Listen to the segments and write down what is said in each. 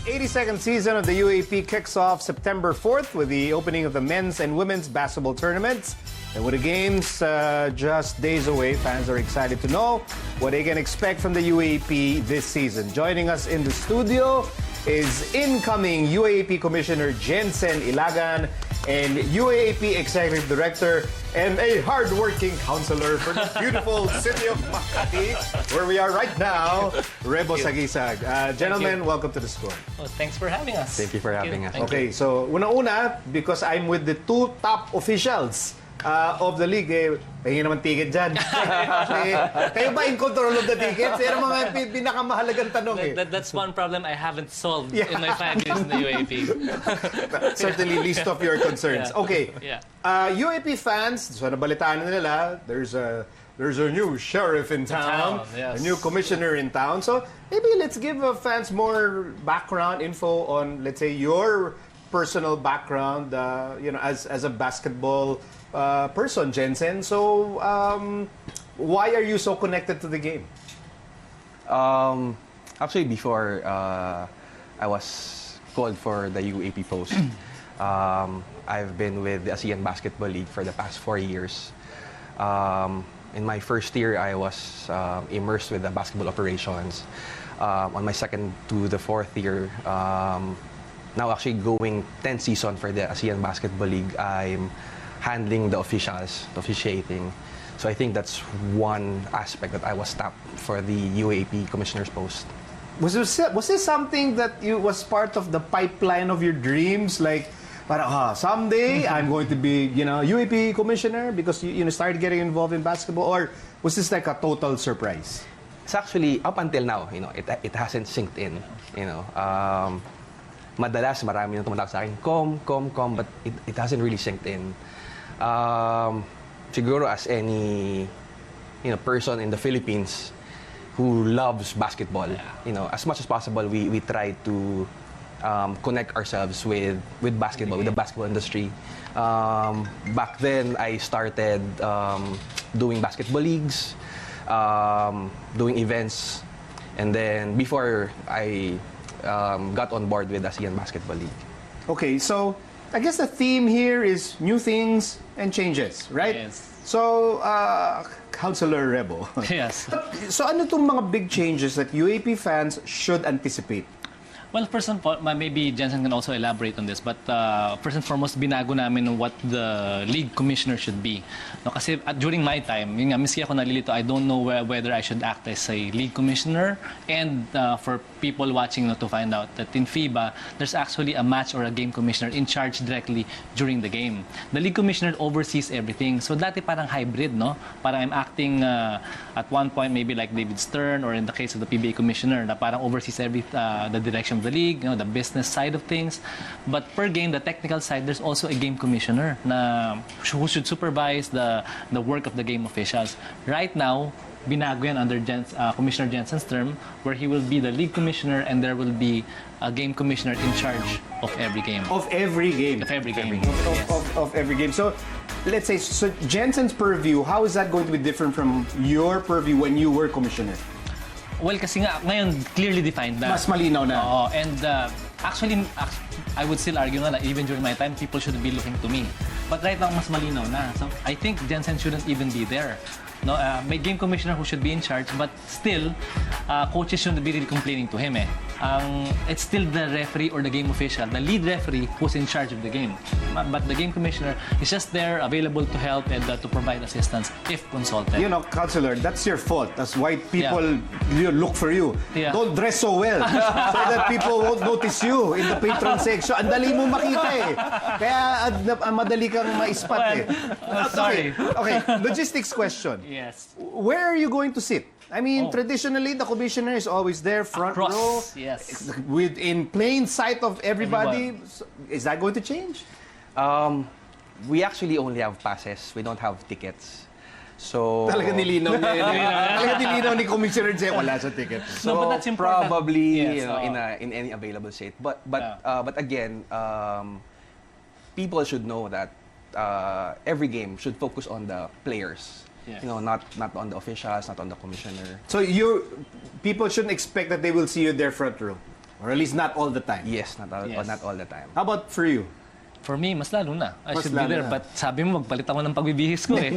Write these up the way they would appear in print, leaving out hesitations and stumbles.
82nd season of the UAAP kicks off September 4th with the opening of the men's and women's basketball tournaments. And with the games just days away, fans are excited to know what they can expect from the UAAP this season. Joining us in the studio is incoming UAAP Commissioner Jensen Ilagan and UAAP Executive Director and a hard-working counselor for the beautiful city of Makati, where we are right now, Rebo Saguisag. Gentlemen, welcome to the score. Well, thanks for having us. Thank you for having us. Okay, so una-una, because I'm with the two top officials of the league, pahingi naman ticket dyan. Kayo ba in control of the tickets? Yan ang mga pinakamahalagang tanong eh. That's one problem I haven't solved in my 5 years in the UAAP. Certainly least of your concerns. Yeah. Okay, Yeah. UAAP fans, so nabalitaan na nila, there's a new sheriff in town, yes. a new commissioner in town. So maybe let's give fans more background info on, let's say, your personal background, as a basketball person, Jensen. So, why are you so connected to the game? Actually, before I was called for the UAP post, I've been with the ASEAN Basketball League for the past 4 years. In my first year, I was immersed with the basketball operations. On my second to the fourth year, now actually going 10th season for the ASEAN Basketball League, I'm handling the officials, the officiating. So I think that's one aspect that I was tapped for the UAAP commissioner's post. Was this something that was part of the pipeline of your dreams? Like, someday I'm going to be, UAAP commissioner because you started getting involved in basketball, or was this like a total surprise? It's actually up until now, it hasn't synced in, Madalas marami nang tumatawag sa akin, but it hasn't really synced in. Siguro as any person in the Philippines who loves basketball, as much as possible we try to connect ourselves with basketball, with the basketball industry. Back then I started doing basketball leagues, doing events, and then before I got on board with ASEAN Basketball League. Okay, so I guess the theme here is new things and changes, right? Yes. So, Councilor Rebo. Yes. So ano itong mga big changes that UAP fans should anticipate? Well, first and foremost, maybe Jensen can also elaborate on this, but first and foremost, binago namin what the league commissioner should be. No, kasi during my time, yun nga, miski ako nalilito, I don't know whether I should act as a league commissioner, and for people watching to find out that in FIBA, there's actually a match or a game commissioner in charge directly during the game. The league commissioner oversees everything. So dati parang hybrid, no? Parang I'm acting at one point maybe like David Stern, or in the case of the PBA commissioner, na parang oversees the direction of the league, the business side of things. But per game, the technical side, there's also a game commissioner who should supervise the work of the game officials. Right now, binago yan under Commissioner Jensen's term, where he will be the league commissioner and there will be a game commissioner in charge of every game. Of every game. Of every game. Of every game. So, let's say, so Jensen's purview, how is that going to be different from your purview when you were commissioner? Well, kasi nga, ngayon, clearly defined na. Mas malinaw na. Oo, and actually, I would still argue na even during my time, people shouldn't be looking to me. But right now, mas malinaw na. So, I think Jensen shouldn't even be there. No, may game commissioner who should be in charge, but still, coaches shouldn't be really complaining to him. It's still the referee or the game official, the lead referee, who's in charge of the game. But the game commissioner is just there, available to help and to provide assistance if consulted. Councilor, that's your fault. That's why people look for you. Yeah. Don't dress so well so that people won't notice you in the patron section. Ang dali mo makita eh. Kaya madali kang ma-spot eh. Sorry. Okay, logistics question. Yes. Where are you going to sit? I mean, traditionally, the commissioner is always there, front Across, row, yes. in plain sight of everybody. So, is that going to change? We actually only have passes. We don't have tickets. So Talaga nilinaw niya yun. Talaga nilinaw ni Commissioner Jay, wala sa ticket. So No, but that's important. probably Yes, in any available state. But again, people should know that every game should focus on the players. Yes. Not on the officials, not on the commissioner. So people shouldn't expect that they will see you there front row. Or at least not all the time. Yes, not all the time. How about for you? For me, mas lalo na. I Mas should be lalo there. na. But sabi mo, magpalit ako ng pagbibihis ko eh.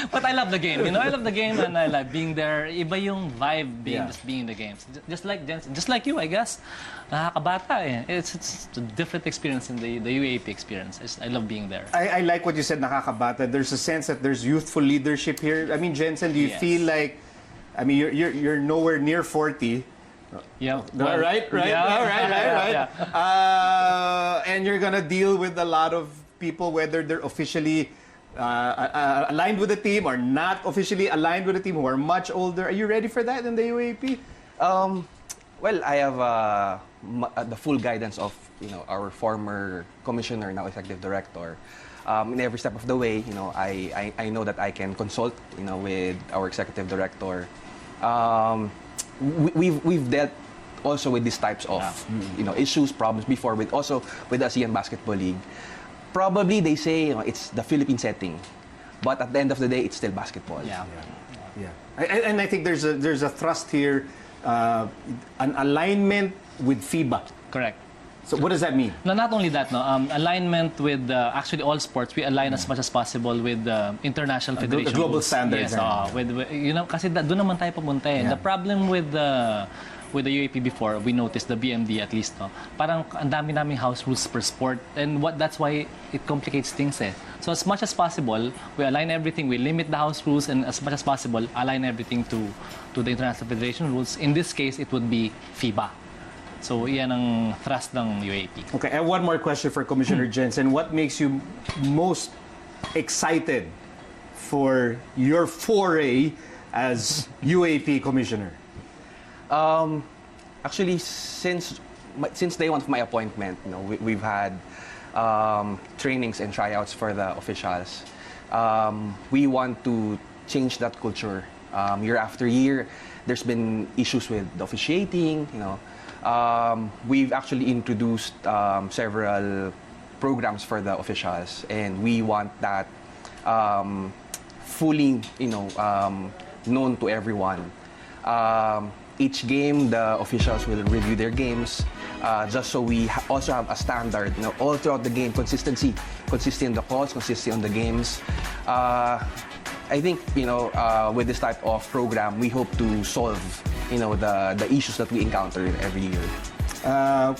But I love the game. You know, I love the game and I like being there. Iba yung vibe just being in the games. Just like Jensen, just like you, I guess. Nakakabata eh. It's a different experience in the UAAP experience. I love being there. I like what you said, nakakabata. There's a sense that there's youthful leadership here. I mean, Jensen, do you Yes. feel like, I mean, you're nowhere near 40. Yeah. Right. Yeah. And you're gonna deal with a lot of people, whether they're officially aligned with the team or not officially aligned with the team, who are much older. Are you ready for that in the UAP? Well, I have the full guidance of our former commissioner, now executive director. In every step of the way, I know that I can consult, with our executive director. We've dealt also with these types of issues, problems before with the ASEAN Basketball League. Probably they say it's the Philippine setting, but at the end of the day, it's still basketball. Yeah. And I think there's a thrust here, an alignment with FIBA. Correct. So what does that mean? No, not only that, no. Alignment with actually all sports, we align as much as possible with international federation global rules. standards. Yes, with kasi doon naman tayo papunta eh. Yeah. The problem with the UAP before, we noticed the BMD at least, no. Parang ang dami naming house rules per sport, and that's why it complicates things eh. So as much as possible, we align everything, we limit the house rules, and as much as possible, align everything to the international federation rules. In this case, it would be FIBA. So, iyan ang thrust ng UAP. Okay, and one more question for Commissioner Jensen. What makes you most excited for your foray as UAP Commissioner? Actually, since day one of my appointment, we've had trainings and tryouts for the officials. We want to change that culture. Year after year, there's been issues with the officiating. We've actually introduced several programs for the officials, and we want that fully, known to everyone. Each game, the officials will review their games, just so we also have a standard, all throughout the game, consistency in the calls, consistency on the games. I think, with this type of program, we hope to solve, the issues that we encounter every year.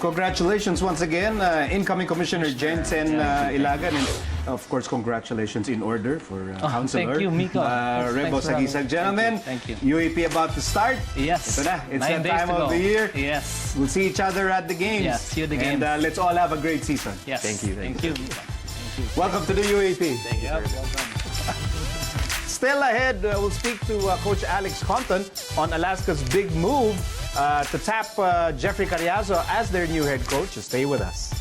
Congratulations once again, incoming Commissioner Jensen Ilagan, and of course, congratulations in order for Councilor Thank you, Miko. Rebo Saguisag. Gentlemen, Thank you. UAP about to start. Yes. Ito na, it's 9 that days time to of go. the year. Yes. We'll see each other at the games. Yes, see you at the And games. let's all have a great season. Yes. Thank you. Thank you. Welcome to the UAP. Thank you. Still ahead, we'll speak to Coach Alex Compton on Alaska's big move to tap Jeffrey Carriazo as their new head coach. Stay with us.